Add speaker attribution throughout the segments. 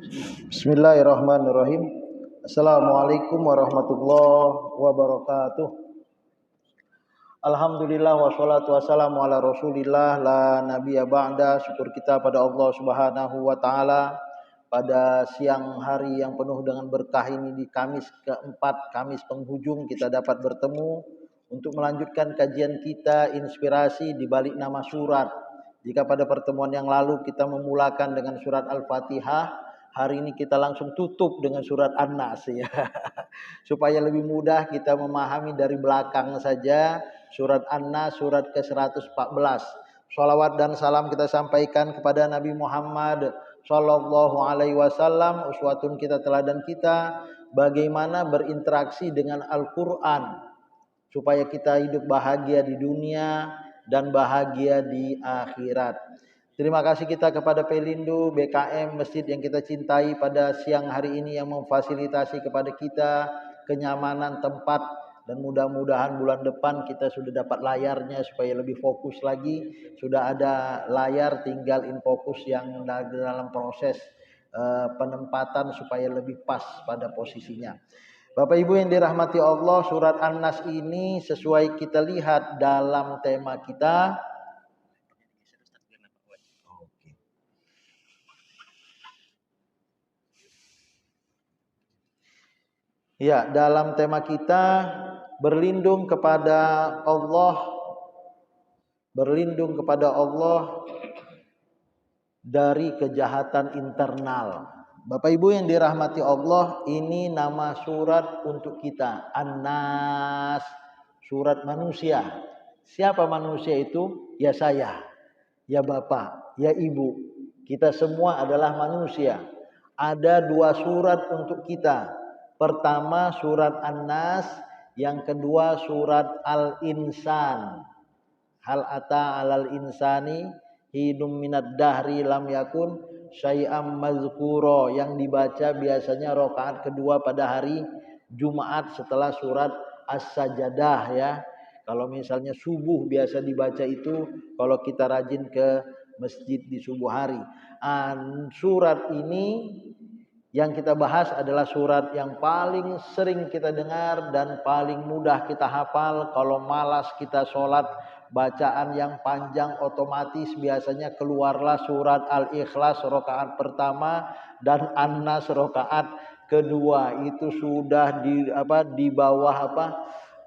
Speaker 1: Bismillahirrahmanirrahim. Assalamualaikum warahmatullahi wabarakatuh. Alhamdulillah wassalatu wassalamu ala Rasulillah la nabiyya ba'da. Syukur kita pada Allah Subhanahu wa taala pada siang hari yang penuh dengan berkah ini di Kamis keempat, Kamis penghujung kita dapat bertemu untuk melanjutkan kajian kita inspirasi di balik nama surat. Jika pada pertemuan yang lalu kita memulakan dengan surat Al-Fatihah, hari ini kita langsung tutup dengan surat An-Nas ya. Supaya lebih mudah kita memahami dari belakang saja surat An-Nas surat ke-114. Shalawat dan salam kita sampaikan kepada Nabi Muhammad sallallahu alaihi wasallam, uswatun kita, teladan kita bagaimana berinteraksi dengan Al-Qur'an supaya kita hidup bahagia di dunia dan bahagia di akhirat. Terima kasih kita kepada Pelindo BKM Masjid yang kita cintai pada siang hari ini yang memfasilitasi kepada kita kenyamanan tempat, dan mudah-mudahan bulan depan kita sudah dapat layarnya supaya lebih fokus lagi. Sudah ada layar, tinggal in fokus yang dalam proses penempatan supaya lebih pas pada posisinya. Bapak Ibu yang dirahmati Allah, surat An-Nas ini sesuai kita lihat dalam tema kita. Ya, dalam tema kita berlindung kepada Allah dari kejahatan internal. Bapak Ibu yang dirahmati Allah, ini nama surat untuk kita, An-Nas, surat manusia. Siapa manusia itu? Ya saya, ya Bapak, ya Ibu. Kita semua adalah manusia. Ada dua surat untuk kita. Pertama surat An-Nas, yang kedua surat Al-Insan. Hal ata alal insani hidum minad dahri lam yakun syai'am mazkuro, yang dibaca biasanya rakaat kedua pada hari Jumat setelah surat As-Sajdah ya. Kalau misalnya subuh biasa dibaca itu kalau kita rajin ke masjid di subuh hari. Surat ini yang kita bahas adalah surat yang paling sering kita dengar dan paling mudah kita hafal. Kalau malas kita sholat bacaan yang panjang, otomatis biasanya keluarlah surat Al-Ikhlas rakaat pertama dan An-Nas rakaat kedua. Itu sudah di bawah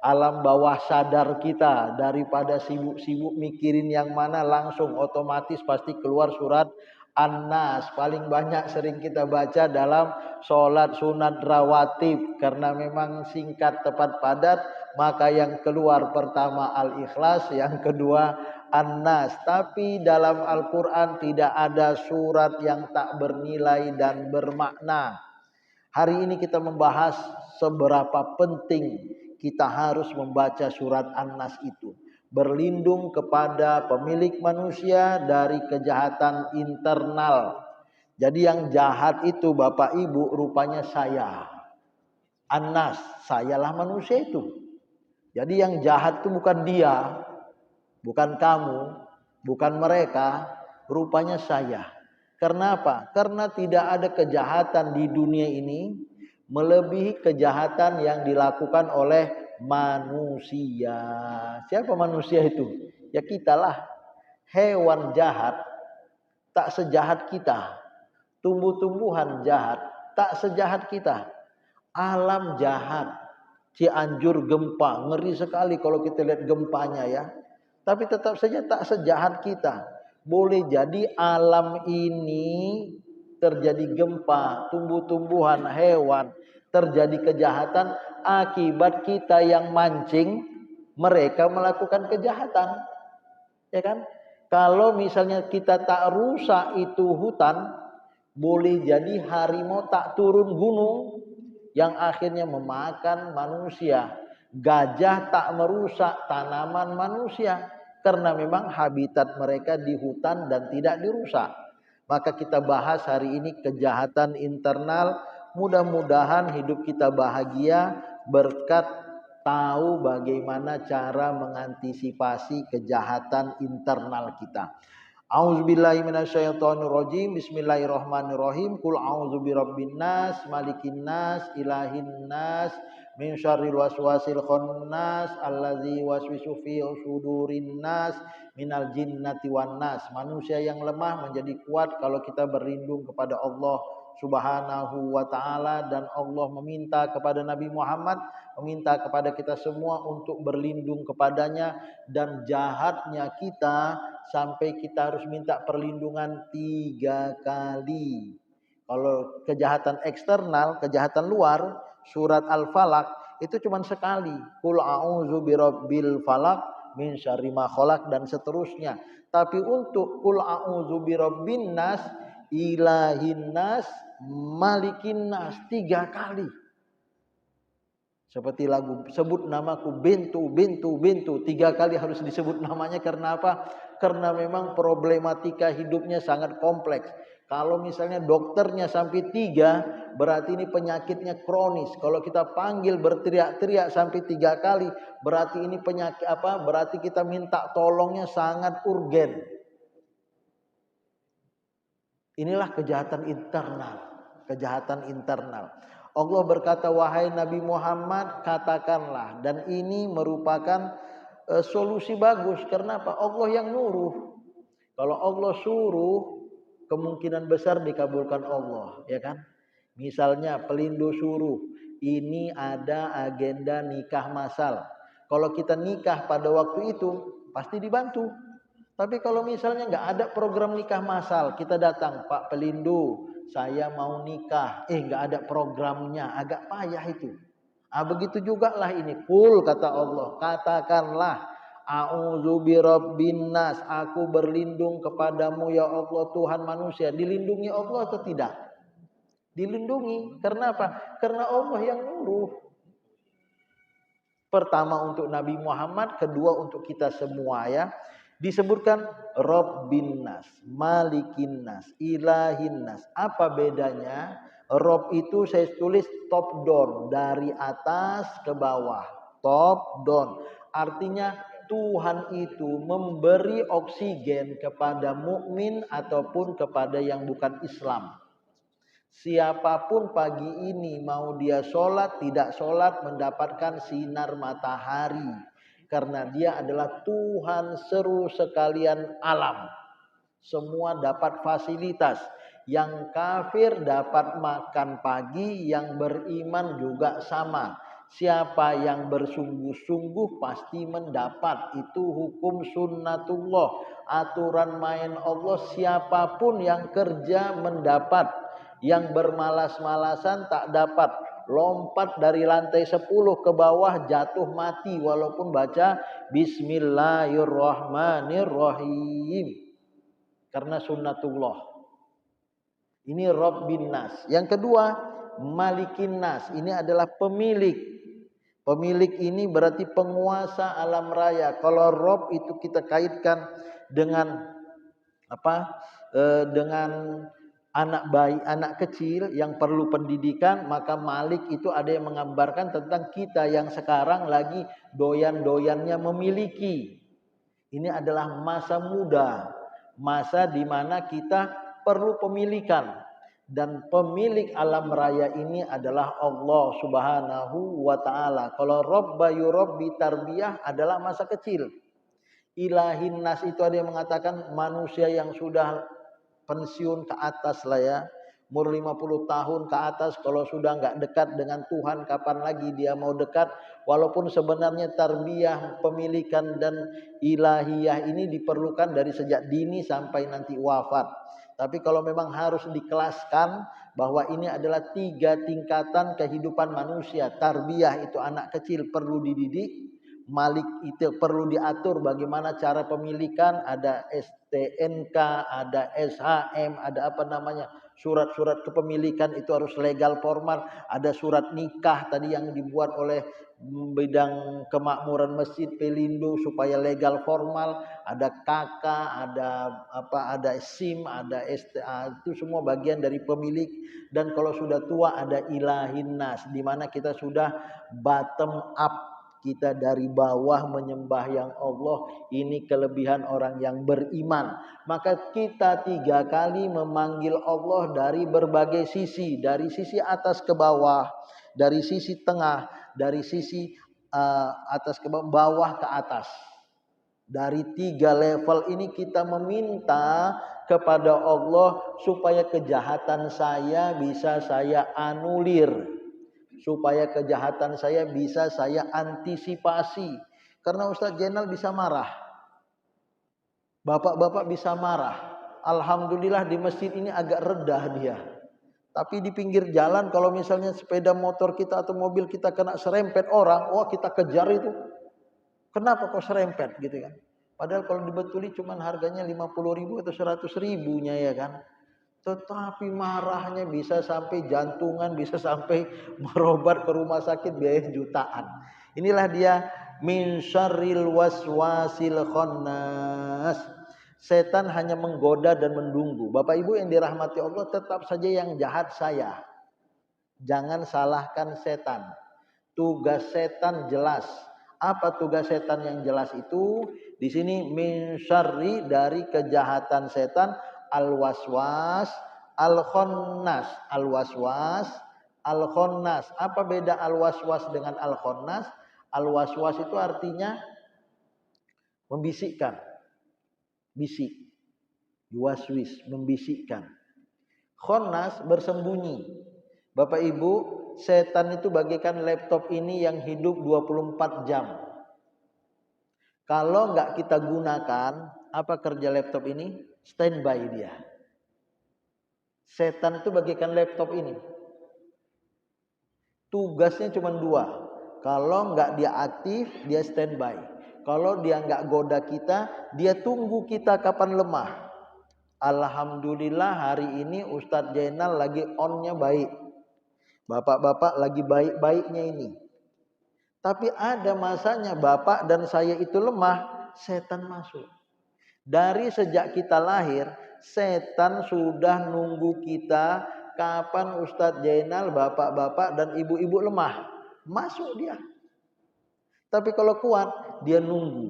Speaker 1: alam bawah sadar kita, daripada sibuk-sibuk mikirin yang mana, langsung otomatis pasti keluar surat An-Nas. Paling banyak sering kita baca dalam sholat sunat rawatib karena memang singkat, tepat, padat. Maka yang keluar pertama Al-Ikhlas, yang kedua An-Nas. Tapi dalam Al-Quran tidak ada surat yang tak bernilai dan bermakna. Hari ini kita membahas seberapa penting kita harus membaca surat An-Nas itu. Berlindung kepada pemilik manusia dari kejahatan internal. Jadi yang jahat itu Bapak Ibu rupanya saya. An-Nas, sayalah manusia itu. Jadi yang jahat itu bukan dia, bukan kamu, bukan mereka, rupanya saya. Karena apa? Karena tidak ada kejahatan di dunia ini melebihi kejahatan yang dilakukan oleh manusia. Siapa manusia itu? Ya kitalah. Hewan jahat tak sejahat kita. Tumbuh-tumbuhan jahat tak sejahat kita. Alam jahat. Cianjur gempa, ngeri sekali kalau kita lihat gempanya ya. Tapi tetap saja tak sejahat kita. Boleh jadi alam ini terjadi gempa, tumbuh-tumbuhan, hewan, terjadi kejahatan akibat kita yang mancing mereka melakukan kejahatan. Ya kan? Kalau misalnya kita tak rusak itu hutan, boleh jadi harimau tak turun gunung yang akhirnya memakan manusia. Gajah tak merusak tanaman manusia karena memang habitat mereka di hutan dan tidak dirusak. Maka kita bahas hari ini kejahatan internal. Mudah-mudahan hidup kita bahagia berkat tahu bagaimana cara mengantisipasi kejahatan internal kita. A'udzubillahi minasyaitonirrajim. Bismillahirrahmanirrahim. Qul a'udzu birabbin nas, malikin nas, ilahin nas, min syarril waswasil khannas, allazi waswisu fi sudurin nas, minal jinnati wan nas. Manusia yang lemah menjadi kuat kalau kita berlindung kepada Allah Subhanahu wa taala, dan Allah meminta kepada Nabi Muhammad, meminta kepada kita semua untuk berlindung kepadanya. Dan jahatnya kita sampai kita harus minta perlindungan 3 kali. Kalau kejahatan eksternal, kejahatan luar, surat Al-Falaq itu cuma sekali. Qul a'udzu birabbil falaq min syarri ma khalaq dan seterusnya. Tapi untuk qul a'udzu birabbin nas, ilahin nas, malikin nas 3 kali. Seperti lagu sebut namaku bintu bintu bintu, 3 kali harus disebut namanya. Karena apa? Karena memang problematika hidupnya sangat kompleks. Kalau misalnya dokternya sampai 3, berarti ini penyakitnya kronis. Kalau kita panggil berteriak-teriak sampai 3 kali, berarti ini penyakit apa? Berarti kita minta tolongnya sangat urgen. Inilah kejahatan internal. Kejahatan internal. Allah berkata, wahai Nabi Muhammad, katakanlah. Dan ini merupakan solusi bagus. Karena apa? Allah yang nyuruh. Kalau Allah suruh, kemungkinan besar dikabulkan Allah, ya kan? Misalnya Pelindo suruh, ini ada agenda nikah massal. Kalau kita nikah pada waktu itu, pasti dibantu. Tapi kalau misalnya nggak ada program nikah massal, kita datang, Pak Pelindo, saya mau nikah, nggak ada programnya, agak payah itu. Begitu juga lah ini. Qul, kata Allah, katakanlah, a'udzu birabbin nas, aku berlindung kepadamu ya Allah Tuhan manusia. Dilindungi Allah atau tidak? Dilindungi. Karena apa? Karena Allah yang nyuruh. Pertama untuk Nabi Muhammad, kedua untuk kita semua, ya. Disebutkan Rabbin nas, Malikin nas, Ilahin nas. Apa bedanya? Rob itu saya tulis top down, dari atas ke bawah. Top down. Artinya Tuhan itu memberi oksigen kepada mukmin ataupun kepada yang bukan Islam. Siapapun pagi ini mau dia sholat, tidak sholat, mendapatkan sinar matahari. Karena dia adalah Tuhan seru sekalian alam. Semua dapat fasilitas. Yang kafir dapat makan pagi, yang beriman juga sama. Siapa yang bersungguh-sungguh pasti mendapat. Itu hukum sunnatullah. Aturan main Allah, siapapun yang kerja mendapat. Yang bermalas-malasan tak dapat. Lompat dari lantai 10 ke bawah, jatuh mati walaupun baca Bismillahirrahmanirrahim. Karena sunnatullah. Ini Rabbin nas. Yang kedua, Malikin nas. Ini adalah pemilik. Pemilik ini berarti penguasa alam raya. Kalau Rabb itu kita kaitkan dengan apa? Dengan anak bayi, anak kecil yang perlu pendidikan, maka Malik itu ada yang menggambarkan tentang kita yang sekarang lagi doyan-doyannya memiliki. Ini adalah masa muda, masa di mana kita perlu pemilikan, dan pemilik alam raya ini adalah Allah Subhanahu wa taala. Kalau Rabba yurabbi tarbiyah adalah masa kecil. Ilahin nas itu ada yang mengatakan manusia yang sudah pensiun ke atas lah, ya. Umur 50 tahun ke atas, kalau sudah nggak dekat dengan Tuhan, kapan lagi dia mau dekat? Walaupun sebenarnya tarbiyah, pemilikan dan ilahiyah ini diperlukan dari sejak dini sampai nanti wafat. Tapi kalau memang harus dikelaskan bahwa ini adalah 3 tingkatan kehidupan manusia. Tarbiyah itu anak kecil perlu dididik. Malik itu perlu diatur bagaimana cara pemilikan, ada STNK, ada SHM, ada apa namanya, surat-surat kepemilikan itu harus legal formal, ada surat nikah tadi yang dibuat oleh bidang kemakmuran Masjid Pelindo supaya legal formal, ada KK, ada SIM, ada STA, itu semua bagian dari pemilik. Dan kalau sudah tua ada ilahin nas, di mana kita sudah bottom up. Kita dari bawah menyembah yang Allah. Ini kelebihan orang yang beriman. Maka kita 3 kali memanggil Allah dari berbagai sisi. Dari sisi atas ke bawah. Dari sisi tengah. Dari sisi atas ke bawah, bawah ke atas. Dari 3 level ini kita meminta kepada Allah supaya kejahatan saya bisa saya anulir. Supaya kejahatan saya bisa saya antisipasi. Karena Ustadz Jainal bisa marah. Bapak-bapak bisa marah. Alhamdulillah di masjid ini agak reda dia. Tapi di pinggir jalan kalau misalnya sepeda motor kita atau mobil kita kena serempet orang, wah kita kejar itu. Kenapa kok serempet gitu kan? Padahal kalau dibetuli cuma harganya 50.000 atau 100.000-nya ya kan. Tetapi marahnya bisa sampai jantungan, bisa sampai berobat ke rumah sakit biaya jutaan. Inilah dia min syarril waswasil khannas. Setan hanya menggoda dan mendunggu. Bapak Ibu yang dirahmati Allah, tetap saja yang jahat saya. Jangan salahkan setan. Tugas setan jelas. Apa tugas setan yang jelas itu? Di sini min syarri dari kejahatan setan. Al-waswas, al-khonnas. Al-waswas, al-khonnas. Apa beda al-waswas dengan al-khonnas? Al-waswas itu artinya membisikkan. Bisik. Yuwaswis, membisikkan. Khonnas, bersembunyi. Bapak Ibu, setan itu bagaikan laptop ini yang hidup 24 jam. Kalau nggak kita gunakan, apa kerja laptop ini? Standby dia. Setan itu bagaikan laptop ini. Tugasnya cuma 2. Kalau nggak dia aktif, dia standby. Kalau dia nggak goda kita, dia tunggu kita kapan lemah. Alhamdulillah hari ini Ustadz Jainal lagi onnya baik. Bapak-bapak lagi baik-baiknya ini. Tapi ada masanya bapak dan saya itu lemah, setan masuk. Dari sejak kita lahir, setan sudah nunggu kita kapan Ustadz Jainal, bapak-bapak dan ibu-ibu lemah. Masuk dia. Tapi kalau kuat, dia nunggu.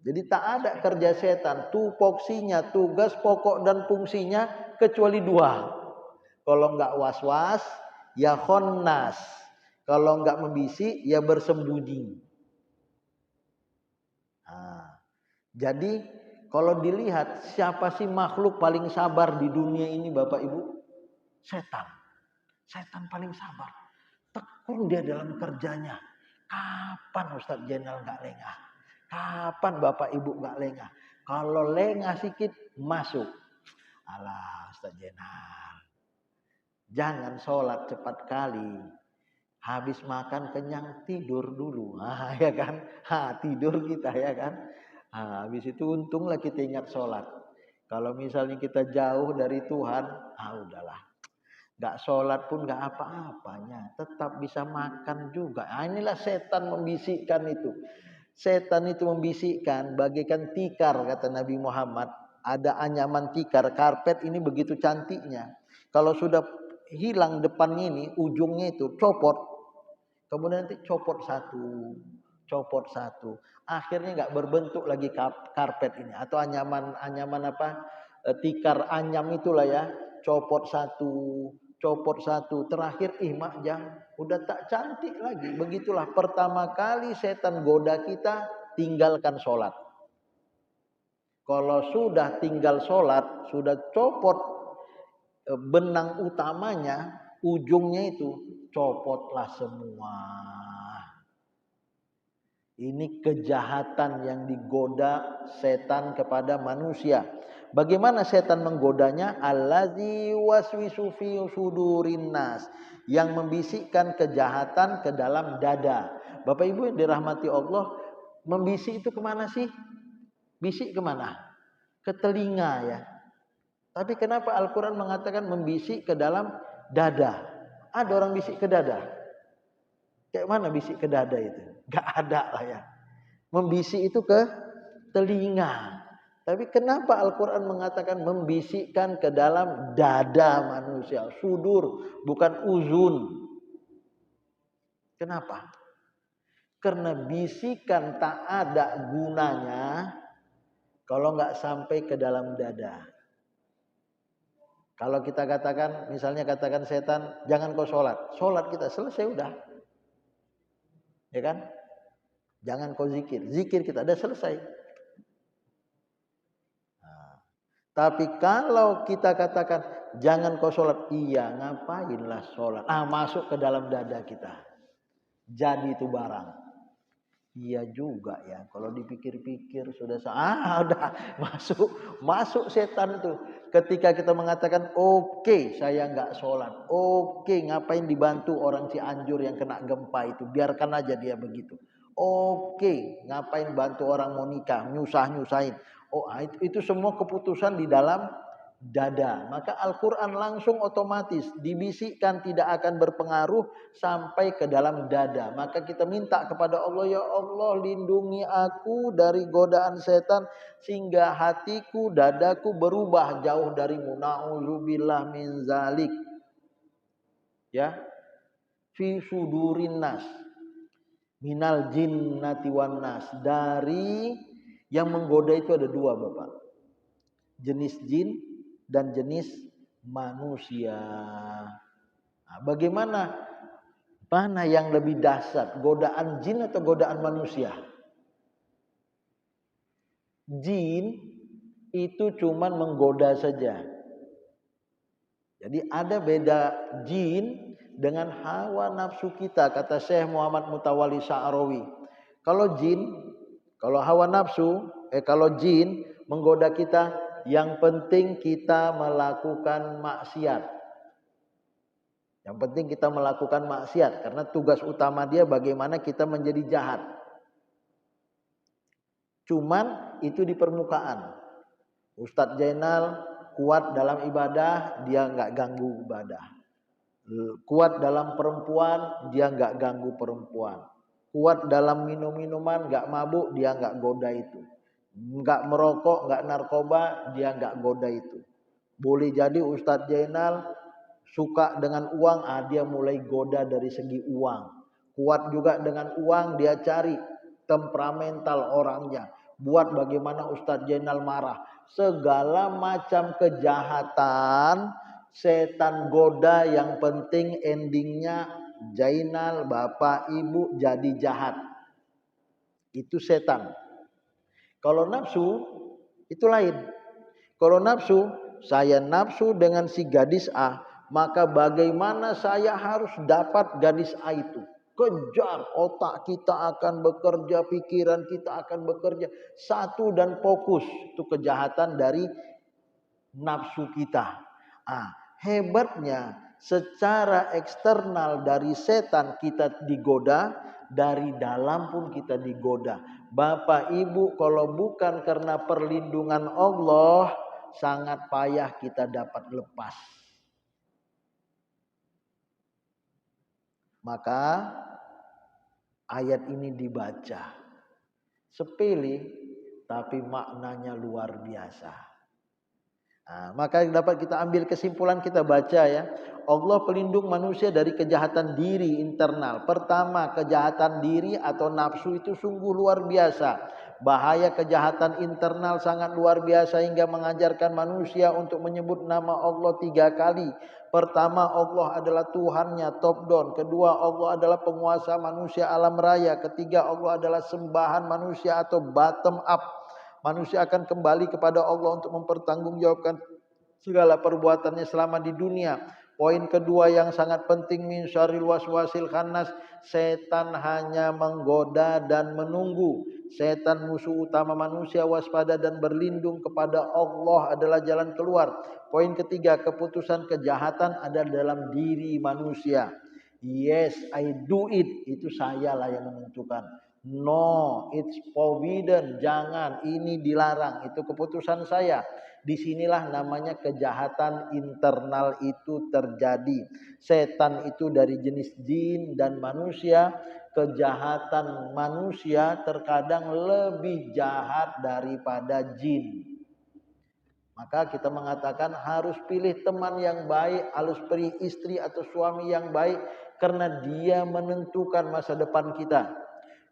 Speaker 1: Jadi tak ada kerja setan. Tupoksinya, tugas pokok dan fungsinya kecuali 2. Kalau enggak was-was, ya khonnas. Kalau enggak membisik, ya bersembunyi. Nah, jadi kalau dilihat siapa sih makhluk paling sabar di dunia ini Bapak Ibu? Setan. Setan paling sabar. Tekun dia dalam kerjanya. Kapan Ustadz Jainal nggak lengah? Kapan Bapak Ibu nggak lengah? Kalau lengah sedikit masuk. Alah Ustadz Jainal. Jangan sholat cepat kali. Habis makan kenyang tidur dulu. Ah, ya kan? Tidur kita ya kan? Habis itu untunglah kita ingat sholat. Kalau misalnya kita jauh dari Tuhan, udahlah. Gak sholat pun gak apa-apanya. Tetap bisa makan juga. Inilah setan membisikkan itu. Setan itu membisikkan bagaikan tikar kata Nabi Muhammad. Ada anyaman tikar. Karpet ini begitu cantiknya. Kalau sudah hilang depannya ini, ujungnya itu copot. Kemudian nanti copot satu. Akhirnya nggak berbentuk lagi karpet ini atau anyaman apa tikar anyam itulah ya, copot satu terakhir makjang udah tak cantik lagi. Begitulah pertama kali setan goda kita, tinggalkan sholat. Kalau sudah tinggal sholat, sudah copot benang utamanya, ujungnya itu copotlah semua. Ini kejahatan yang digoda setan kepada manusia. Bagaimana setan menggodanya? Allazi waswisu fi sudurin nas, yang membisikkan kejahatan ke dalam dada. Bapak Ibu yang dirahmati Allah, membisik itu kemana sih? Bisik kemana? Ke telinga ya. Tapi kenapa Al-Quran mengatakan membisik ke dalam dada? Ada orang bisik ke dada? Kayak mana bisik ke dada itu? Gak ada lah ya. Membisik itu ke telinga. Tapi kenapa Al-Quran mengatakan membisikkan ke dalam dada manusia? Sudur, bukan uzun. Kenapa? Karena bisikan tak ada gunanya kalau nggak sampai ke dalam dada. Kalau kita katakan, misalnya katakan setan, jangan kau sholat. Sholat kita selesai udah. Ya kan? Jangan kau zikir. Zikir kita udah selesai. Nah, tapi kalau kita katakan, jangan kau sholat. Iya, ngapainlah sholat. Masuk ke dalam dada kita. Jadi itu barang. Iya juga ya, kalau dipikir-pikir sudah udah masuk setan tuh. Ketika kita mengatakan oke, saya nggak sholat, oke, ngapain dibantu orang Cianjur yang kena gempa itu, biarkan aja dia begitu. Oke, ngapain bantu orang mau nikah, nyusahin. Itu semua keputusan di dalam dada. Maka Al-Quran langsung otomatis dibisikkan tidak akan berpengaruh sampai ke dalam dada. Maka kita minta kepada Allah, ya Allah lindungi aku dari godaan setan sehingga hatiku, dadaku berubah jauh darimu. Na'udzubillah min zalik. Ya. Fi sudurin nas minal jinnati wan nas. Dari yang menggoda itu ada dua, Bapak. Jenis jin dan jenis manusia. Nah, bagaimana? Mana yang lebih dahsyat? Godaan jin atau godaan manusia? Jin itu cuman menggoda saja. Jadi ada beda jin dengan hawa nafsu kita, kata Syekh Muhammad Mutawalli Sya'rawi. Kalau hawa nafsu, kalau jin menggoda kita, yang penting kita melakukan maksiat. Yang penting kita melakukan maksiat. Karena tugas utama dia bagaimana kita menjadi jahat. Cuman itu di permukaan. Ustadz Jainal kuat dalam ibadah, dia nggak ganggu ibadah. Kuat dalam perempuan, dia nggak ganggu perempuan. Kuat dalam minum-minuman, nggak mabuk, dia nggak goda itu. Nggak merokok, nggak narkoba, dia nggak goda itu. Boleh jadi Ustadz Jainal suka dengan uang, dia mulai goda dari segi uang. Kuat juga dengan uang, dia cari temperamental orangnya. Buat bagaimana Ustadz Jainal marah. Segala macam kejahatan, setan goda, yang penting endingnya Jainal, bapak, ibu jadi jahat. Itu setan. Kalau nafsu itu lain. Kalau nafsu, saya nafsu dengan si gadis A, maka bagaimana saya harus dapat gadis A itu? Kejar, otak kita akan bekerja, pikiran kita akan bekerja satu dan fokus. Itu kejahatan dari nafsu kita. Hebatnya secara eksternal dari setan kita digoda, dari dalam pun kita digoda. Bapak Ibu, kalau bukan karena perlindungan Allah, sangat payah kita dapat lepas. Maka ayat ini dibaca. Sepele, tapi maknanya luar biasa. Maka dapat kita ambil kesimpulan, kita baca ya. Allah pelindung manusia dari kejahatan diri internal. Pertama, kejahatan diri atau nafsu itu sungguh luar biasa. Bahaya kejahatan internal sangat luar biasa hingga mengajarkan manusia untuk menyebut nama Allah 3 kali. Pertama, Allah adalah Tuhannya, top down. Kedua, Allah adalah penguasa manusia alam raya. Ketiga, Allah adalah sembahan manusia atau bottom up. Manusia akan kembali kepada Allah untuk mempertanggungjawabkan segala perbuatannya selama di dunia. Poin kedua yang sangat penting, min syarril waswasil khannas, setan hanya menggoda dan menunggu. Setan musuh utama manusia, waspada dan berlindung kepada Allah adalah jalan keluar. Poin ketiga, keputusan kejahatan ada dalam diri manusia. Yes, I do it, itu sayalah yang menentukan. No, it's forbidden, jangan, ini dilarang, itu keputusan saya. Disinilah namanya kejahatan internal itu terjadi. Setan itu dari jenis jin dan manusia. Kejahatan manusia terkadang lebih jahat daripada jin. Maka kita mengatakan harus pilih teman yang baik, harus pilih istri atau suami yang baik, karena dia menentukan masa depan kita.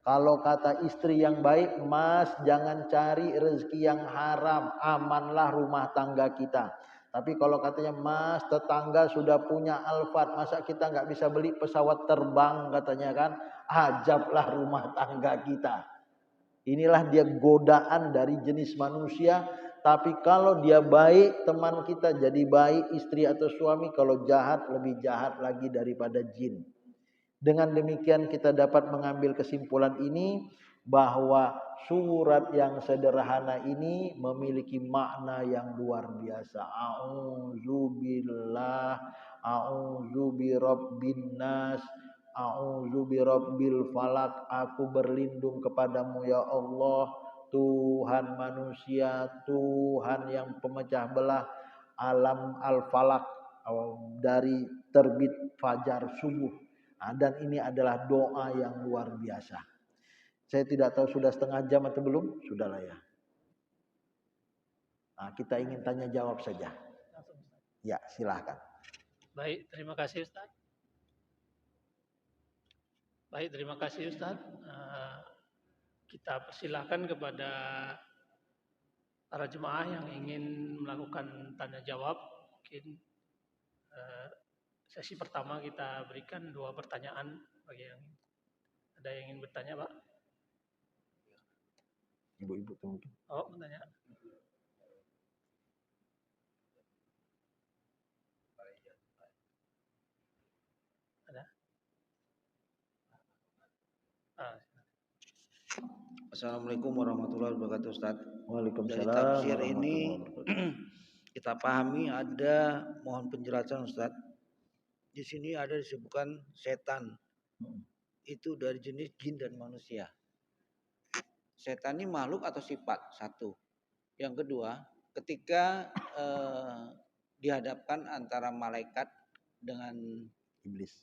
Speaker 1: Kalau kata istri yang baik, Mas jangan cari rezeki yang haram, amanlah rumah tangga kita. Tapi kalau katanya, Mas tetangga sudah punya Alphard, masa kita nggak bisa beli pesawat terbang katanya kan, ajablah rumah tangga kita. Inilah dia godaan dari jenis manusia. Tapi kalau dia baik, teman kita jadi baik, istri atau suami. Kalau jahat, lebih jahat lagi daripada jin. Dengan demikian kita dapat mengambil kesimpulan ini, bahwa surat yang sederhana ini memiliki makna yang luar biasa. A'udzubillah, a'udzubirabbin nas, a'udzubirabbil falak. Aku berlindung kepadamu ya Allah, Tuhan manusia, Tuhan yang pemecah belah alam al-falak, dari terbit fajar subuh. Dan ini adalah doa yang luar biasa. Saya tidak tahu sudah setengah jam atau belum. Sudahlah ya. Kita ingin tanya jawab saja. Ya, silahkan.
Speaker 2: Baik, terima kasih Ustaz. Kita persilahkan kepada para jemaah yang ingin melakukan tanya jawab. Mungkin sesi pertama kita berikan 2 pertanyaan bagi yang ada yang ingin bertanya, Pak.
Speaker 1: Ibu-ibu mungkin.
Speaker 2: Oh, bertanya. Ada?
Speaker 3: Assalamualaikum warahmatullahi wabarakatuh, Ustaz.
Speaker 1: Waalaikumsalam.
Speaker 3: Dari tafsir ini kita pahami ada, mohon penjelasan Ustaz. Di sini ada disebutkan setan. Itu dari jenis jin dan manusia. Setan ini makhluk atau sifat? Satu. Yang kedua, ketika dihadapkan antara malaikat dengan
Speaker 1: iblis,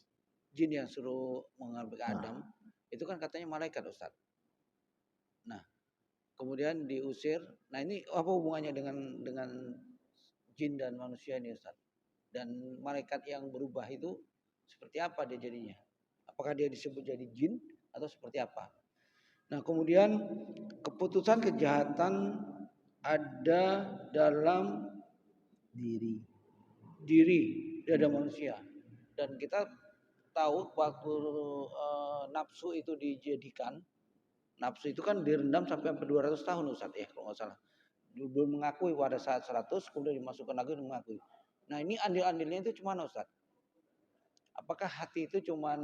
Speaker 3: jin yang suruh mengambil Adam, itu kan katanya malaikat, Ustaz. Nah, kemudian diusir. Nah, ini apa hubungannya dengan jin dan manusia ini, Ustaz? Dan malaikat yang berubah itu seperti apa dia jadinya? Apakah dia disebut jadi jin atau seperti apa? Nah, kemudian keputusan kejahatan ada dalam diri ada manusia. Dan kita tahu waktu nafsu itu dijadikan, nafsu itu kan direndam sampai 200 tahun Ustaz ya kalau nggak salah. Belum mengakui pada saat 100, kemudian dimasukkan lagi dan mengakui. Nah, ini andil-andilnya itu cuma Ustaz. Apakah hati itu cuma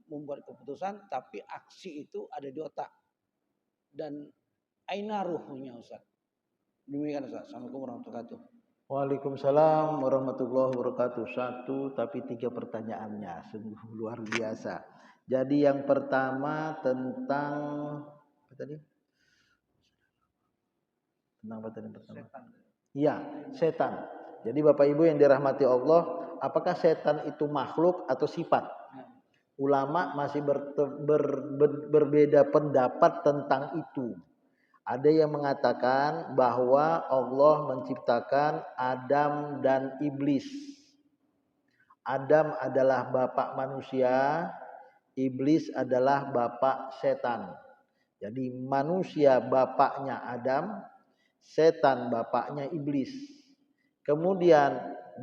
Speaker 3: membuat keputusan, tapi aksi itu ada di otak dan aina ruhnya Ustaz. Demikian Ustaz. Assalamualaikum warahmatullahi wabarakatuh.
Speaker 1: Waalaikumsalam warahmatullahi wabarakatuh. 1 tapi 3 pertanyaannya, sungguh luar biasa. Jadi yang pertama tentang apa tadi? Tentang apa tadi pertama? Iya, setan. Jadi Bapak Ibu yang dirahmati Allah, apakah setan itu makhluk atau sifat? Ulama masih berbeda pendapat tentang itu. Ada yang mengatakan bahwa Allah menciptakan Adam dan iblis. Adam adalah bapak manusia, iblis adalah bapak setan. Jadi manusia bapaknya Adam, setan bapaknya iblis. Kemudian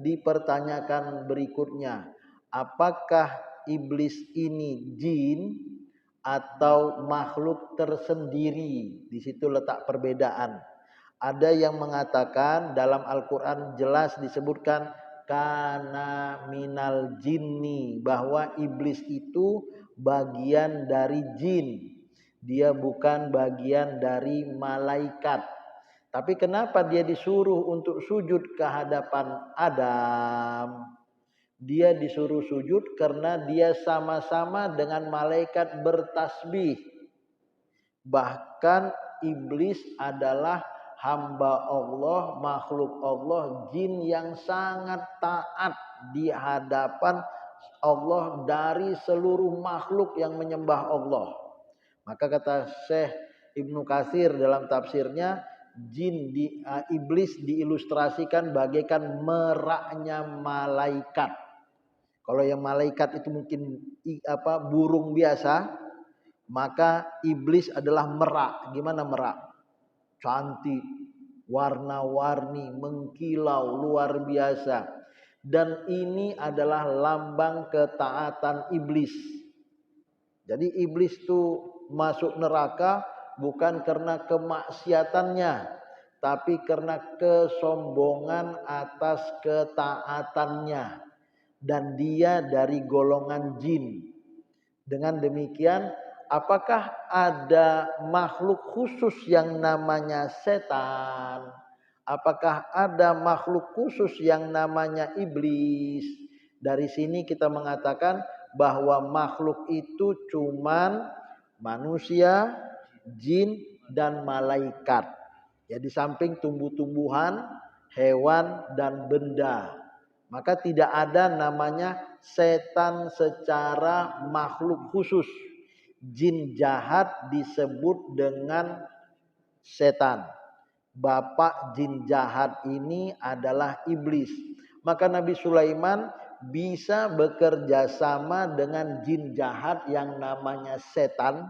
Speaker 1: dipertanyakan berikutnya, apakah iblis ini jin atau makhluk tersendiri? Di situ letak perbedaan. Ada yang mengatakan dalam Al-Quran jelas disebutkan kana minal jinni, bahwa iblis itu bagian dari jin. Dia bukan bagian dari malaikat. Tapi kenapa dia disuruh untuk sujud ke hadapan Adam? Dia disuruh sujud karena dia sama-sama dengan malaikat bertasbih. Bahkan iblis adalah hamba Allah, makhluk Allah, jin yang sangat taat di hadapan Allah dari seluruh makhluk yang menyembah Allah. Maka kata Syekh Ibnu Katsir dalam tafsirnya, iblis diilustrasikan bagaikan meraknya malaikat. Kalau yang malaikat itu mungkin burung biasa, Maka iblis adalah merak. Gimana merak? Cantik, warna-warni, mengkilau, luar biasa. Dan ini adalah lambang ketaatan iblis. Jadi iblis itu masuk neraka bukan karena kemaksiatannya, tapi karena kesombongan atas ketaatannya. Dan dia dari golongan jin. Dengan demikian, apakah ada makhluk khusus yang namanya setan? Apakah ada makhluk khusus yang namanya iblis? Dari sini kita mengatakan bahwa makhluk itu cuman manusia, jin, dan malaikat. Ya, di samping tumbuh-tumbuhan, hewan, dan benda. Maka tidak ada namanya setan secara makhluk khusus. Jin jahat disebut dengan setan. Bapak jin jahat ini adalah iblis. Maka Nabi Sulaiman bisa bekerja sama dengan jin jahat yang namanya setan.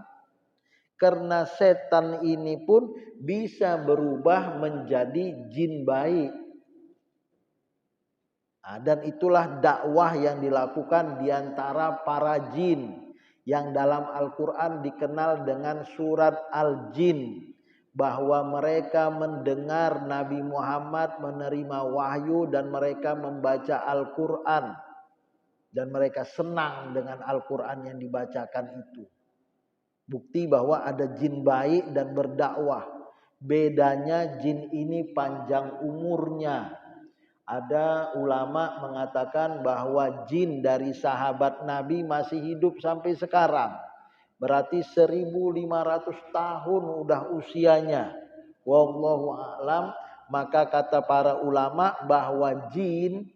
Speaker 1: Karena setan ini pun bisa berubah menjadi jin baik. Nah, dan itulah dakwah yang dilakukan di antara para jin yang dalam Al-Quran dikenal dengan surat Al-Jin. Bahwa mereka mendengar Nabi Muhammad menerima wahyu dan mereka membaca Al-Quran. Dan mereka senang dengan Al-Quran yang dibacakan itu. Bukti bahwa ada jin baik dan berdakwah. Bedanya jin ini panjang umurnya. Ada ulama mengatakan bahwa jin dari sahabat Nabi masih hidup sampai sekarang. Berarti 1500 tahun udah usianya. Wallahu a'lam. Maka kata para ulama bahwa jin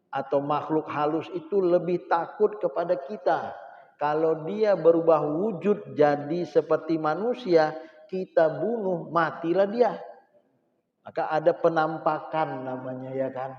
Speaker 1: atau makhluk halus itu lebih takut kepada kita. Kalau dia berubah wujud jadi seperti manusia, kita bunuh, matilah dia. Maka ada penampakan namanya, ya kan.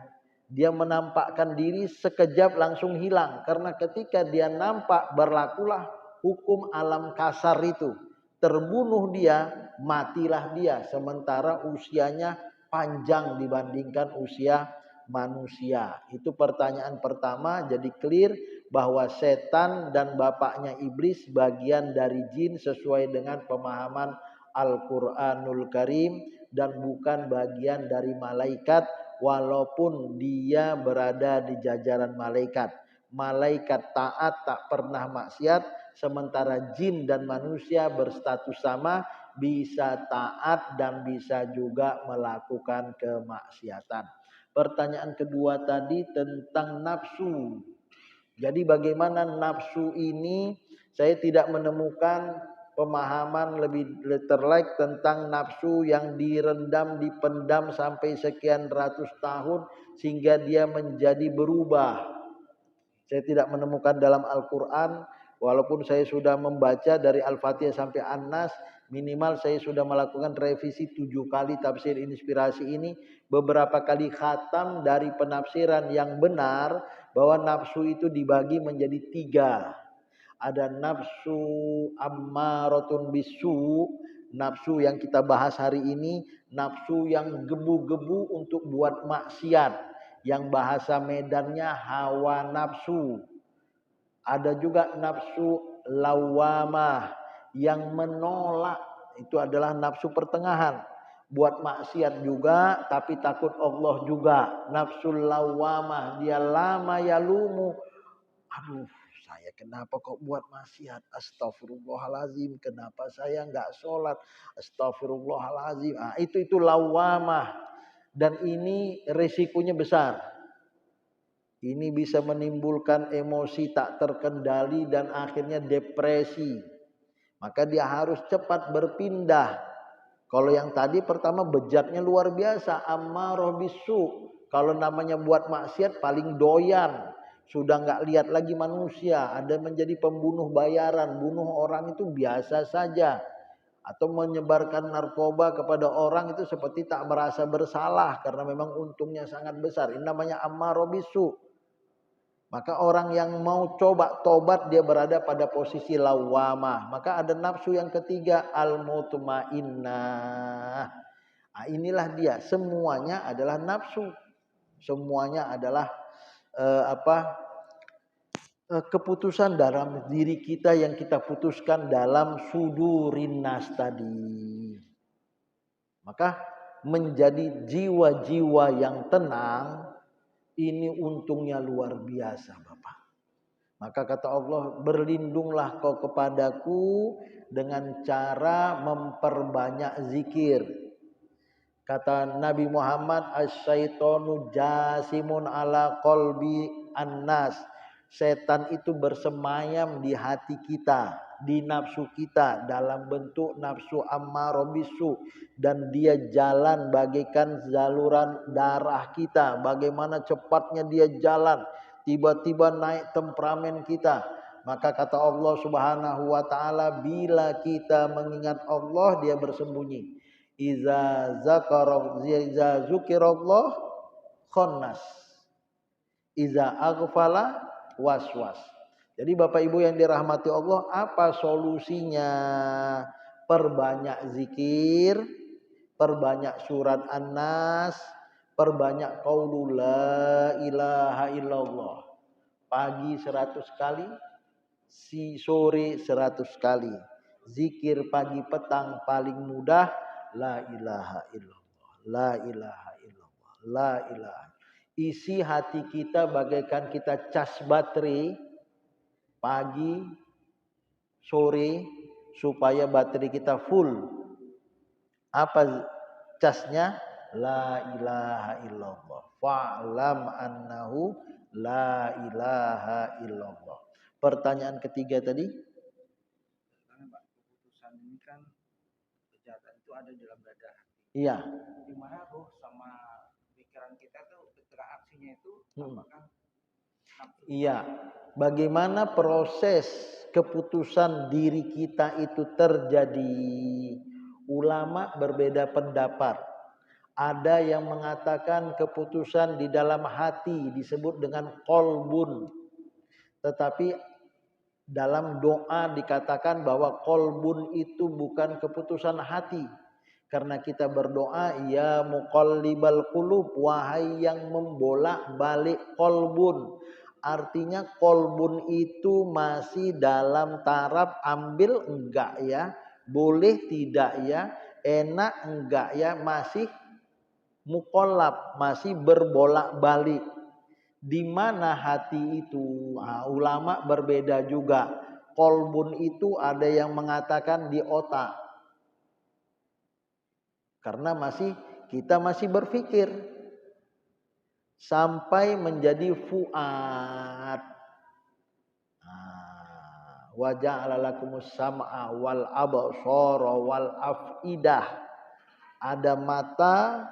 Speaker 1: Dia menampakkan diri sekejap langsung hilang. Karena ketika dia nampak berlakulah hukum alam kasar itu. Terbunuh dia, matilah dia. Sementara usianya panjang dibandingkan usia manusia. Itu pertanyaan pertama. Jadi clear bahwa setan dan bapaknya iblis bagian dari jin sesuai dengan pemahaman Al-Quranul Karim. Dan bukan bagian dari malaikat. Walaupun dia berada di jajaran malaikat. Malaikat taat tak pernah maksiat. Sementara jin dan manusia berstatus sama, bisa taat dan bisa juga melakukan kemaksiatan. Pertanyaan kedua tadi tentang nafsu. Jadi bagaimana nafsu ini, saya tidak menemukan pemahaman lebih letterlike tentang nafsu yang direndam, dipendam sampai sekian ratus tahun sehingga dia menjadi berubah. Saya tidak menemukan dalam Al-Quran. Walaupun saya sudah membaca dari Al-Fatihah sampai An-Nas, minimal saya sudah melakukan revisi 7 kali tafsir inspirasi ini. Beberapa kali khatam dari penafsiran yang benar bahwa nafsu itu dibagi menjadi 3. Ada nafsu ammaratun bisu, nafsu yang kita bahas hari ini, nafsu yang gebu-gebu untuk buat maksiat. Yang bahasa medannya hawa nafsu. Ada juga nafsu lawamah yang menolak. Itu adalah nafsu pertengahan. Buat maksiat juga tapi takut Allah juga. Nafsu lawamah, dia lama yalumu. Aduh, saya kenapa kok buat maksiat? Astagfirullahalazim. Kenapa saya enggak sholat? Astagfirullahalazim. Nah, itu lawamah. Dan ini resikonya besar. Ini bisa menimbulkan emosi tak terkendali dan akhirnya depresi. Maka dia harus cepat berpindah. Kalau yang tadi pertama bejatnya luar biasa. Ammarah bisu. Kalau namanya buat maksiat paling doyan. Sudah nggak lihat lagi manusia. Ada menjadi pembunuh bayaran. Bunuh orang itu biasa saja. Atau menyebarkan narkoba kepada orang itu seperti tak merasa bersalah. Karena memang untungnya sangat besar. Ini namanya ammarah bisu. Maka orang yang mau coba tobat dia berada pada posisi lawamah. Maka ada nafsu yang ketiga al-mutmainnah. Nah, inilah dia, semuanya adalah nafsu. Semuanya adalah keputusan dalam diri kita yang kita putuskan dalam sudurin nas tadi. Maka menjadi jiwa-jiwa yang tenang ini untungnya luar biasa, Bapak. Maka kata Allah, berlindunglah kau kepadaku dengan cara memperbanyak zikir. Kata Nabi Muhammad, asyaitonu jasimun ala qalbi annas. Setan itu bersemayam di hati kita, di nafsu kita dalam bentuk nafsu ammarah bisu, dan dia jalan bagaikan saluran darah kita. Bagaimana cepatnya dia jalan, tiba-tiba naik temperamen kita. Maka kata Allah Subhanahu wa taala, bila kita mengingat Allah dia bersembunyi. Iza zukirallah khonnas, iza aghfala waswas. Jadi Bapak Ibu yang dirahmati Allah, apa solusinya? Perbanyak zikir, perbanyak surat An-Nas, perbanyak qaulul la ilaha illallah. Pagi 100 kali, sore 100 kali. Zikir pagi petang paling mudah, la ilaha illallah, la ilaha illallah, la ilaha. Isi hati kita bagaikan kita cas baterai pagi, sore, supaya baterai kita full. Apa casnya? La ilaha illallah. Fa'lam annahu la ilaha illallah. Pertanyaan ketiga tadi?
Speaker 3: Keputusan ini kan kejahatan itu ada dalam dada.
Speaker 1: Iya.
Speaker 3: Di mana ruh sama pikiran kita tuh ketika aksinya itu apakah
Speaker 1: iya. Bagaimana proses keputusan diri kita itu terjadi? Ulama berbeda pendapat. Ada yang mengatakan keputusan di dalam hati disebut dengan qalbun. Tetapi dalam doa dikatakan bahwa qalbun itu bukan keputusan hati. Karena kita berdoa, ya muqallibal qulub, wahai yang membolak-balik qalbun. Artinya qalbun itu masih dalam taraf ambil enggak ya, boleh tidak ya, enak enggak ya, masih muqallab, masih berbolak-balik. Di mana hati itu? Nah, ulama berbeda juga. Qalbun itu ada yang mengatakan di otak. Karena kita masih berpikir sampai menjadi fuad. Wa ja'ala lakumus sam'a wal absara wal afidah. Ada mata,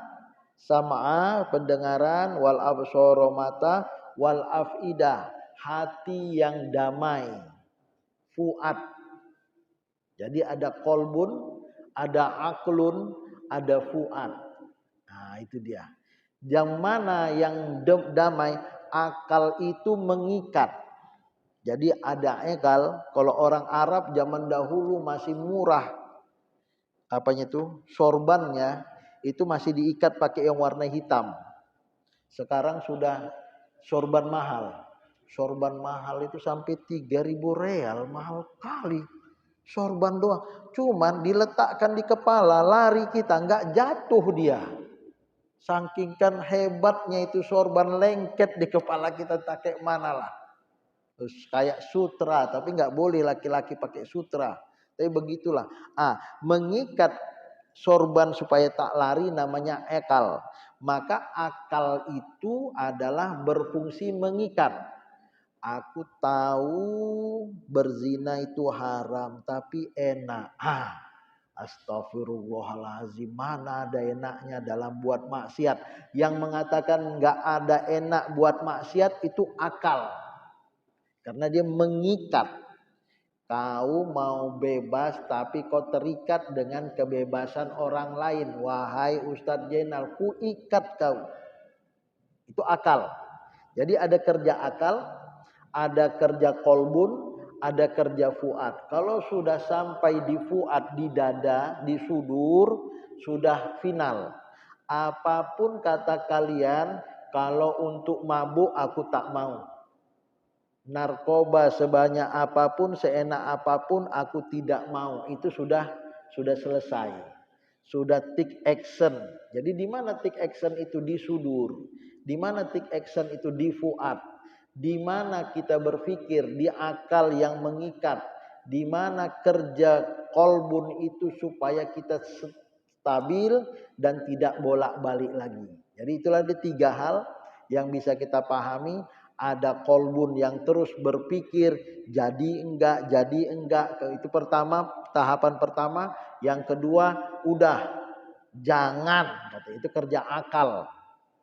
Speaker 1: sam'a pendengaran, wal absara mata, wal afidah hati yang damai, fuad. Jadi ada qalbun, ada aklun, ada fuad. Nah, itu dia. Yang mana yang damai? Akal itu mengikat. Jadi ada akal. Kalau orang Arab zaman dahulu masih murah. Apanya itu? Sorbannya itu masih diikat pakai yang warna hitam. Sekarang sudah sorban mahal. Sorban mahal itu sampai 3.000 real. Mahal kali. Sorban doang. Cuman diletakkan di kepala, lari kita, nggak jatuh dia. Saking kan hebatnya itu sorban, lengket di kepala kita, tak kayak mana lah. Terus kayak sutra, tapi nggak boleh laki-laki pakai sutra. Tapi begitulah. Mengikat sorban supaya tak lari namanya akal. Maka akal itu adalah berfungsi mengikat. Aku tahu berzina itu haram, tapi enak. Astagfirullahaladzim, mana ada enaknya dalam buat maksiat. Yang mengatakan nggak ada enak buat maksiat itu akal. Karena dia mengikat. Kau mau bebas tapi kau terikat dengan kebebasan orang lain. Wahai Ustadz Jenal, ku ikat kau. Itu akal. Jadi ada kerja akal, Ada kerja kolbun, ada kerja fuad. Kalau sudah sampai di fuad, di dada, di sudur, sudah final. Apapun kata kalian, kalau untuk mabuk aku tak mau. Narkoba sebanyak apapun, seenak apapun aku tidak mau. Itu sudah selesai. Sudah take action. Jadi di mana take action itu? Di sudur. Di mana take action itu? Di fuad. Di mana kita berpikir, di akal yang mengikat, di mana kerja kolbun itu supaya kita stabil dan tidak bolak-balik lagi. Jadi itulah ada 3 hal yang bisa kita pahami. Ada kolbun yang terus berpikir jadi enggak. Itu pertama, tahapan pertama. Yang kedua, udah jangan. Itu kerja akal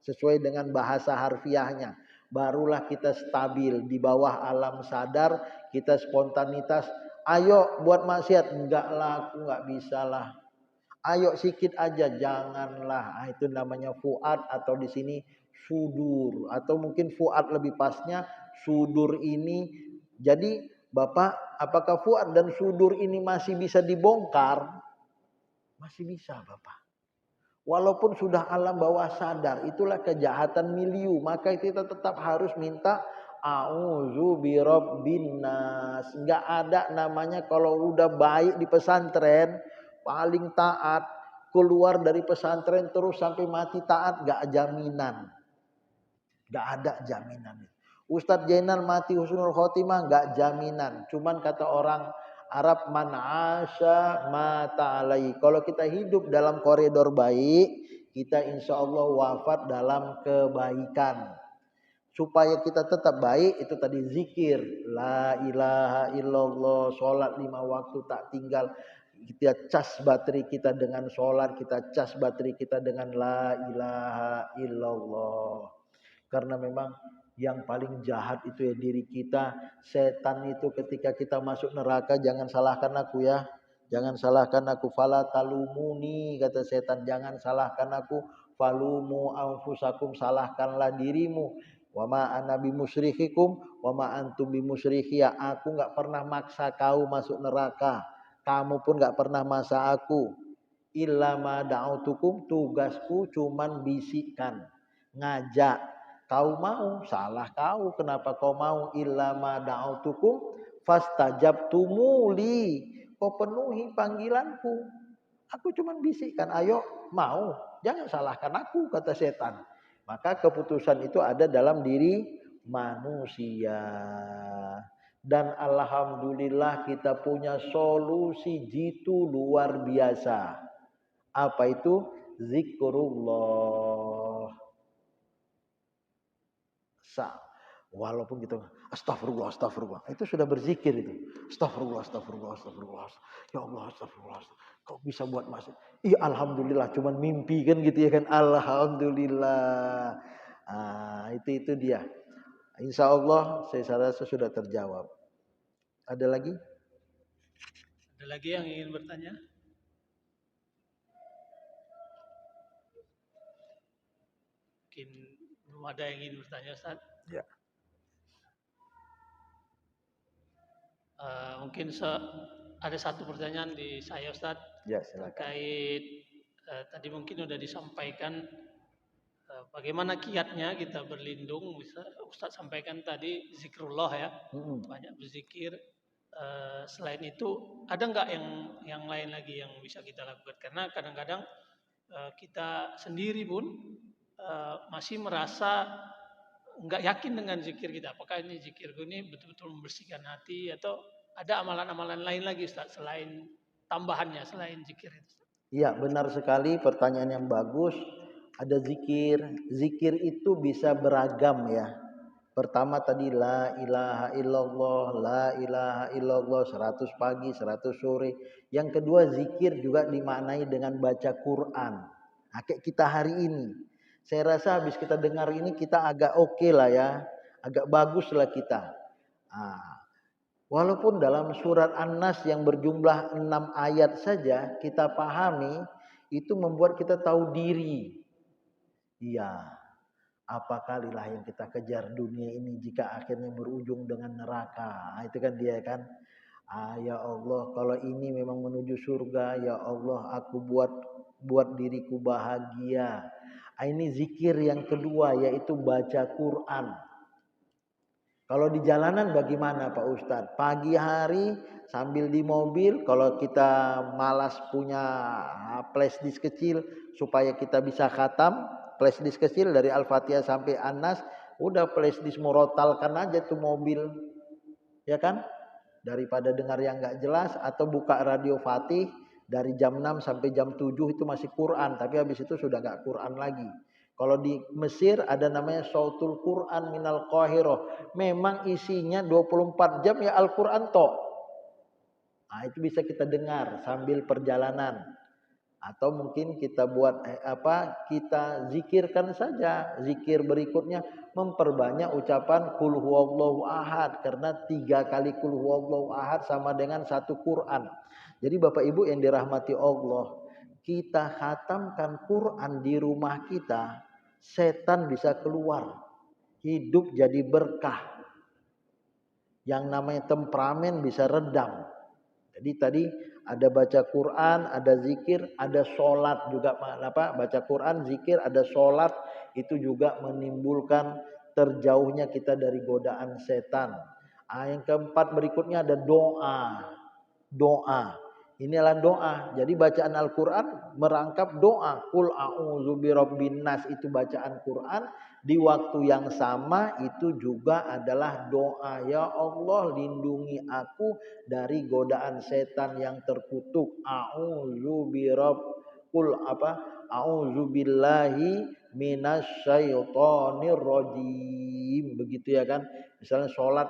Speaker 1: sesuai dengan bahasa harfiahnya. Barulah kita stabil di bawah alam sadar, kita spontanitas. Ayo buat maksiat, enggak lah, aku enggak bisa lah. Ayo sikit aja, janganlah. Itu namanya fuad atau di sini sudur, atau mungkin fuad lebih pasnya sudur ini. Jadi Bapak, apakah fuad dan sudur ini masih bisa dibongkar? Masih bisa Bapak. Walaupun sudah alam bawah sadar, itulah kejahatan milieu. Maka kita tetap harus minta a'udzu birabbin nas. Enggak ada namanya kalau udah baik di pesantren, paling taat, keluar dari pesantren terus sampai mati taat, enggak jaminan. Enggak ada jaminan. Ustadz Jainal mati husnul khotimah enggak jaminan. Cuman kata orang Arab man asya mata alai. Kalau kita hidup dalam koridor baik, kita insya Allah wafat dalam kebaikan. Supaya kita tetap baik, itu tadi zikir. La ilaha illallah, sholat 5 waktu tak tinggal. Kita cas baterai kita dengan sholat, kita cas baterai kita dengan la ilaha illallah. Karena memang yang paling jahat itu ya diri kita. Setan itu ketika kita masuk neraka, jangan salahkan aku ya. Jangan salahkan aku. Fala talumuni, kata setan. Jangan salahkan aku. Falumu anfusakum, salahkanlah dirimu. Wa ma ana bimusrihikum wa ma antum bimusrihiya. Aku enggak pernah maksa kau masuk neraka. Kamu pun enggak pernah maksa aku. Illa ma da'utukum, tugasku cuman bisikkan, ngajak. Kau mau, salah kau. Kenapa kau mau? Illa ma da'utukum fastajabtumuli. Kau penuhi panggilanku. Aku cuma bisikkan, ayo mau. Jangan salahkan aku, kata setan. Maka keputusan itu ada dalam diri manusia. Dan alhamdulillah kita punya solusi jitu luar biasa. Apa itu? Zikrullah. Walaupun gitu, astagfirullah, itu sudah berzikir itu. Astagfirullah. Ya Allah, astagfirullah. Kok bisa buat masuk? Iya, alhamdulillah, cuman mimpi kan gitu ya kan. Alhamdulillah. Itu dia. Insya Allah saya rasa sudah terjawab. Ada lagi?
Speaker 2: Ada lagi yang ingin bertanya? Mungkin belum ada yang ingin bertanya, Ustaz.
Speaker 1: Ya.
Speaker 2: Mungkin ada satu pertanyaan di saya, Ustaz.
Speaker 1: Ya, silakan.
Speaker 2: Terkait tadi mungkin sudah disampaikan bagaimana kiatnya kita berlindung. Ustaz sampaikan tadi zikrullah ya, banyak berzikir. Selain itu ada nggak yang lain lagi yang bisa kita lakukan? Karena kadang-kadang kita sendiri pun masih merasa nggak yakin dengan zikir kita. Apakah ini zikirku ini betul-betul membersihkan hati atau ada amalan-amalan lain lagi, Ustaz, selain tambahannya selain zikir itu?
Speaker 1: Iya, benar sekali, pertanyaan yang bagus. Ada zikir. Zikir itu bisa beragam ya. Pertama tadi la ilaha illallah 100 pagi, 100 sore. Yang kedua zikir juga dimaknai dengan baca Quran. Nah, kayak kita hari ini. Saya rasa habis kita dengar ini kita agak oke lah ya. Agak bagus lah kita. Walaupun dalam surat An-Nas yang berjumlah 6 ayat saja kita pahami, itu membuat kita tahu diri. Iya. Apa kalilah yang kita kejar dunia ini jika akhirnya berujung dengan neraka. Itu kan dia kan. Ya Allah, kalau ini memang menuju surga, ya Allah aku buat diriku bahagia. Ini zikir yang kedua, yaitu baca Quran. Kalau di jalanan bagaimana Pak Ustadz? Pagi hari sambil di mobil, kalau kita malas punya flash disk kecil supaya kita bisa khatam, flash disk kecil dari Al-Fatihah sampai An-Nas, udah flash disk murotalkan aja tuh mobil. Ya kan? Daripada dengar yang nggak jelas, atau buka radio Fatih dari jam 6 sampai jam 7 itu masih Quran, tapi habis itu sudah nggak Quran lagi. Kalau di Mesir ada namanya Sautul Quran Minal Qahirah. Memang isinya 24 jam ya Al-Quran toh. Nah, itu bisa kita dengar sambil perjalanan. Atau mungkin kita buat kita zikirkan saja. Zikir berikutnya memperbanyak ucapan Qul huwallahu ahad, karena 3 kali Qul huwallahu ahad sama dengan 1 Quran. Jadi Bapak Ibu yang dirahmati Allah, kita khatamkan Quran di rumah kita, setan bisa keluar, hidup jadi berkah. Yang namanya temperamen bisa redam. Jadi tadi ada baca Quran, ada zikir, ada sholat juga. Baca Quran, zikir, ada sholat, itu juga menimbulkan terjauhnya kita dari godaan setan. Yang keempat berikutnya ada doa. Doa. Inilah doa. Jadi bacaan Al-Quran merangkap doa. Qul a'udzu birabbin nas, itu bacaan Quran. Di waktu yang sama itu juga adalah doa. Ya Allah, lindungi aku dari godaan setan yang terkutuk. A'udzu billahi minasyaitonir rajim. Begitu ya kan? Misalnya sholat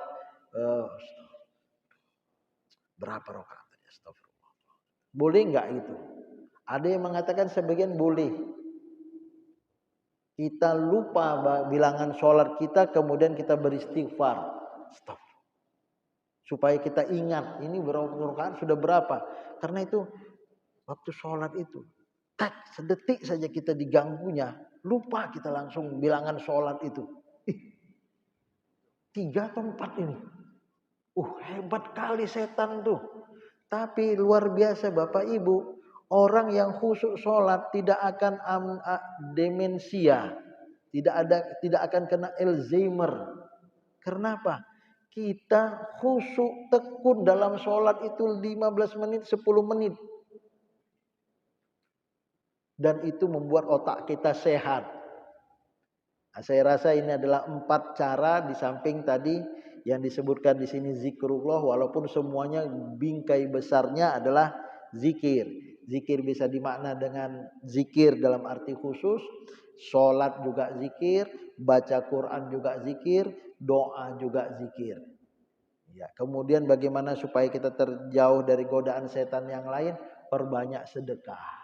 Speaker 1: berapa rakaat? Astagfirullah. Boleh enggak itu? Ada yang mengatakan sebagian boleh. Kita lupa bilangan sholat kita, kemudian kita beristighfar. Stop. Supaya kita ingat, ini berapa rakaat sudah berapa. Karena itu, waktu sholat itu, sedetik saja kita diganggunya, lupa kita langsung bilangan sholat itu. 3 atau 4 ini. Hebat kali setan tuh. Tapi luar biasa Bapak Ibu. Orang yang khusyuk sholat tidak akan demensia. Tidak akan kena Alzheimer. Kenapa? Kita khusyuk tekun dalam sholat itu 15 menit, 10 menit. Dan itu membuat otak kita sehat. Nah, saya rasa ini adalah 4 cara di samping tadi yang disebutkan di sini zikrullah, walaupun semuanya bingkai besarnya adalah zikir. Zikir bisa dimakna dengan zikir dalam arti khusus, sholat juga zikir, baca Quran juga zikir, doa juga zikir. Ya, kemudian bagaimana supaya kita terjauh dari godaan setan yang lain? Perbanyak sedekah.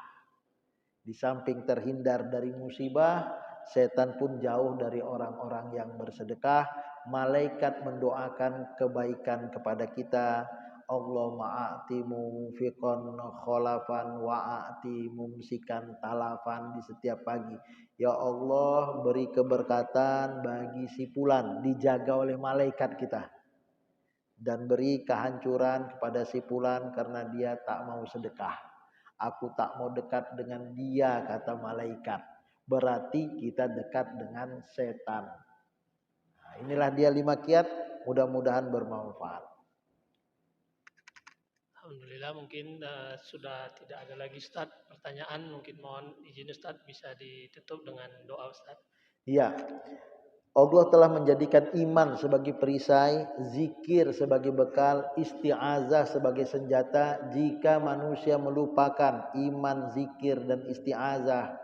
Speaker 1: Di samping terhindar dari musibah, setan pun jauh dari orang-orang yang bersedekah. Malaikat mendoakan kebaikan kepada kita. Allahumma a'ti munfiqan kholafan wa'ati mumsikan talafan, di setiap pagi. Ya Allah, beri keberkatan bagi si fulan, dijaga oleh malaikat kita. Dan beri kehancuran kepada si fulan karena dia tak mau sedekah. Aku tak mau dekat dengan dia, kata malaikat. Berarti kita dekat dengan setan. Nah, inilah dia 5 kiat, mudah-mudahan bermanfaat.
Speaker 2: Alhamdulillah, mungkin sudah tidak ada lagi Ustaz pertanyaan. Mungkin mohon izin Ustaz bisa ditutup dengan doa Ustaz.
Speaker 1: Iya. Allah telah menjadikan iman sebagai perisai, zikir sebagai bekal, isti'azah sebagai senjata. Jika manusia melupakan iman, zikir, dan isti'azah,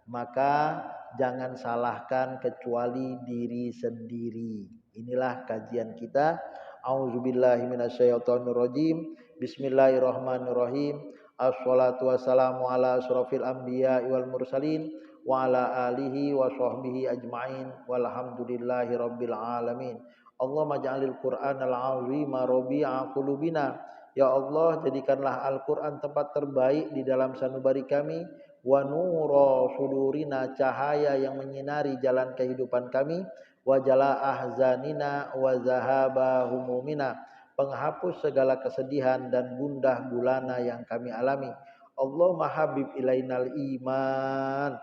Speaker 1: maka jangan salahkan kecuali diri sendiri. Inilah kajian kita. A'udzubillahi minasyaitonirrajim. Bismillahirrahmanirrahim. Assalatu wassalamu ala asrofil anbiya wal mursalin wa ala alihi wa sahbihi ajma'in walhamdulillahi rabbil alamin. Allahumma ja'alil Qur'anal azima rabi'a qulubina. Ya Allah, jadikanlah Al-Quran tempat terbaik di dalam sanubari kami, wa nura sudurina, cahaya yang menyinari jalan kehidupan kami, wa jala ahzanina wa zahaba humumina, penghapus segala kesedihan dan gundah gulana yang kami alami. Allahumma habib ilainal iman,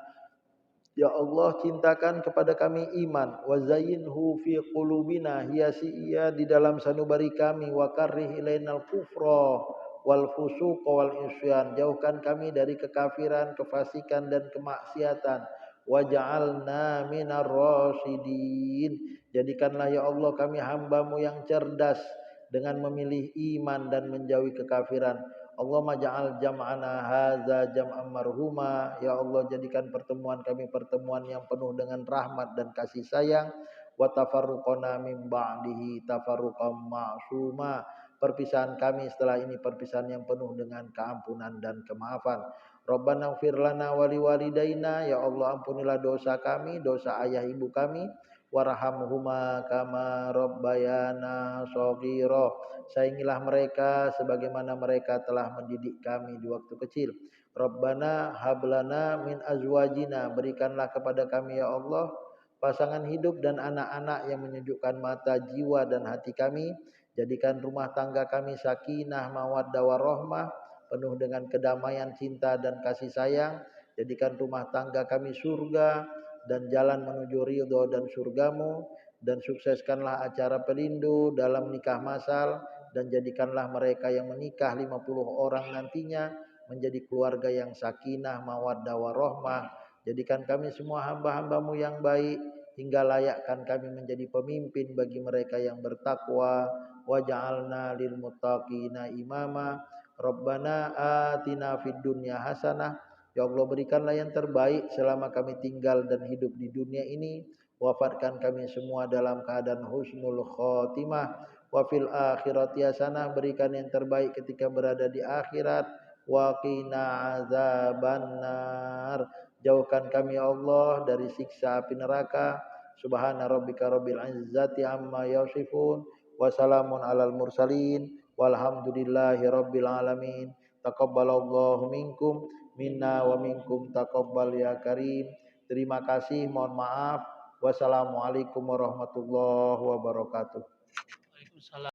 Speaker 1: ya Allah cintakan kepada kami iman, wa zayyinhu fi qulubina, hiasi ia di dalam sanubari kami, wa karrih ilainal kufra wal fusuq wal isyan, jauhkan kami dari kekafiran, kefasikan dan kemaksiatan, waj'alna minar rasyidin, jadikanlah ya Allah kami hamba-Mu yang cerdas dengan memilih iman dan menjauhi kekafiran. Allahumma ja'al jam'ana hadza jam'an marhuma, ya Allah jadikan pertemuan kami pertemuan yang penuh dengan rahmat dan kasih sayang, wa tafarruqana min ba'dihi tafarruqan ma'suma, perpisahan kami setelah ini perpisahan yang penuh dengan keampunan dan kemaafan. Rabbana ighfir lana wa liwalidaina, ya Allah ampunilah dosa kami, dosa ayah ibu kami, warhamhuma kama rabbayana shaghira, sayangilah mereka sebagaimana mereka telah mendidik kami di waktu kecil. Rabbana hablana min azwajina, berikanlah kepada kami ya Allah pasangan hidup dan anak-anak yang menyejukkan mata, jiwa dan hati kami. Jadikan rumah tangga kami sakinah mawaddah warahmah, penuh dengan kedamaian, cinta dan kasih sayang. Jadikan rumah tangga kami surga dan jalan menuju ridho dan surgamu, dan sukseskanlah acara Pelindo dalam nikah masal, dan jadikanlah mereka yang menikah 50 orang nantinya menjadi keluarga yang sakinah mawaddah warahmah. Jadikan kami semua hamba-hamba-Mu yang baik, hingga layakkan kami menjadi pemimpin bagi mereka yang bertakwa. Waj'alna lil muttaqina imama. Rabbana atina fid dunya hasanah, ya Allah berikanlah yang terbaik selama kami tinggal dan hidup di dunia ini. Wafatkan kami semua dalam keadaan husnul khotimah. Wa fil akhirati hasanah, berikan yang terbaik ketika berada di akhirat. Wa qina azabannar, jauhkan kami ya Allah dari siksa api neraka. Subhana rabbika rabbil izzati amma yasifun, wa salamun alal mursalin, walhamdulillahi rabbil alamin. Taqabbalallahu minkum minna wa minkum taqabbal ya karim. Terima kasih, mohon maaf. Wassalamualaikum warahmatullahi wabarakatuh.
Speaker 2: Waalaikumsalam.